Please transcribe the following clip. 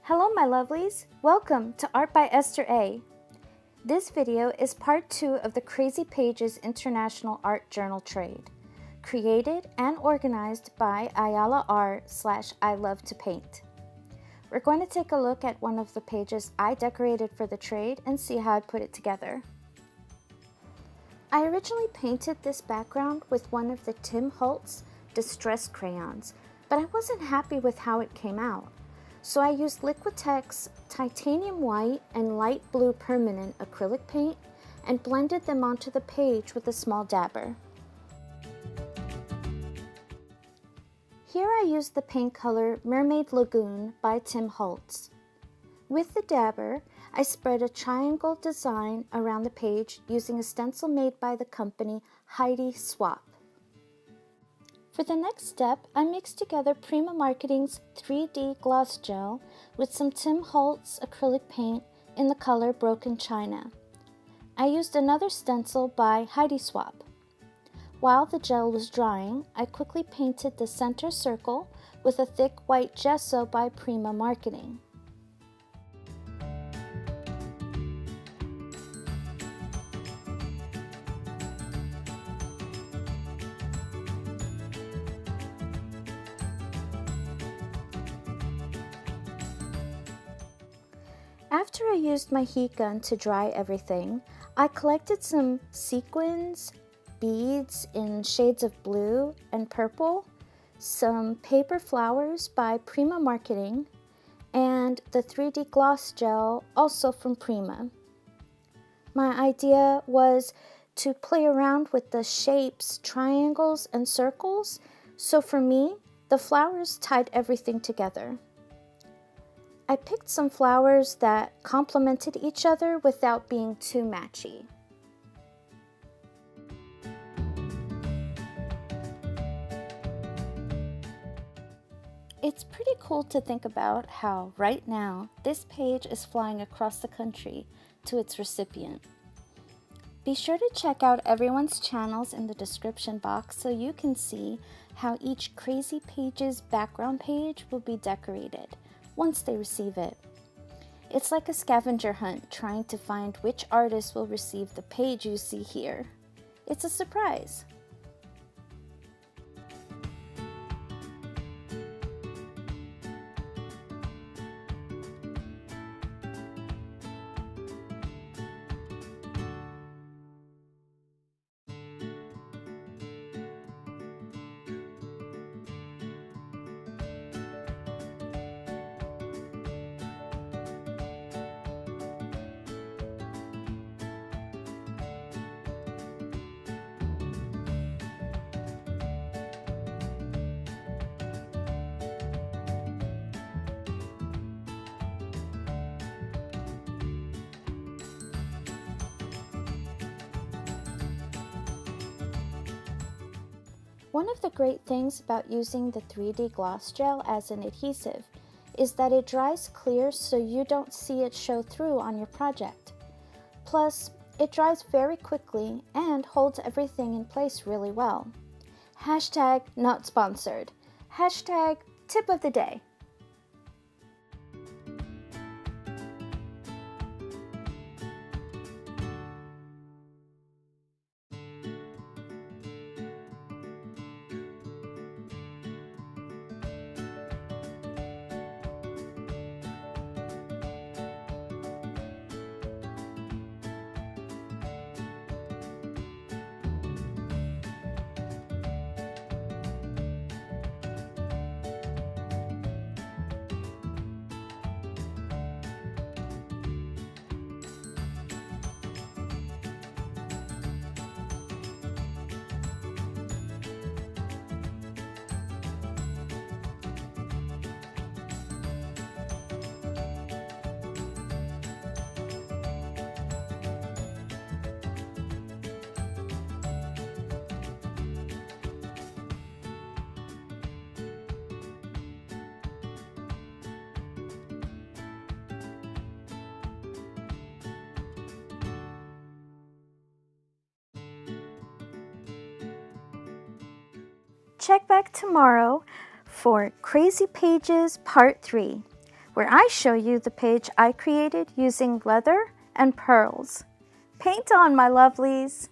Hello my lovelies, welcome to Art by Esther A. This video is part 2 of the Crazy Pages International Art Journal Trade, created and organized by Ayala Art / I Love to Paint. We're going to take a look at one of the pages I decorated for the trade and see how I put it together. I originally painted this background with one of the Tim Holtz Distress crayons, but I wasn't happy with how it came out. So I used Liquitex titanium white and light blue permanent acrylic paint and blended them onto the page with a small dabber. Here I used the paint color Mermaid Lagoon by Tim Holtz. With the dabber, I spread a triangle design around the page using a stencil made by the company Heidi Swap. For the next step, I mixed together Prima Marketing's 3D gloss gel with some Tim Holtz acrylic paint in the color Broken China. I used another stencil by Heidi Swap. While the gel was drying, I quickly painted the center circle with a thick white gesso by Prima Marketing. After I used my heat gun to dry everything, I collected some sequins, beads in shades of blue and purple, some paper flowers by Prima Marketing, and the 3D gloss gel also from Prima. My idea was to play around with the shapes, triangles, and circles, so for me, the flowers tied everything together. I picked some flowers that complemented each other without being too matchy. It's pretty cool to think about how right now this page is flying across the country to its recipient. Be sure to check out everyone's channels in the description box so you can see how each Crazy Pages background page will be decorated once they receive it. It's like a scavenger hunt trying to find which artist will receive the page you see here. It's a surprise. One of the great things about using the 3D gloss gel as an adhesive is that it dries clear so you don't see it show through on your project. Plus, it dries very quickly and holds everything in place really well. Hashtag not sponsored. Hashtag tip of the day. Check back tomorrow for Crazy Pages Part 3, where I show you the page I created using leather and pearls. Paint on, my lovelies!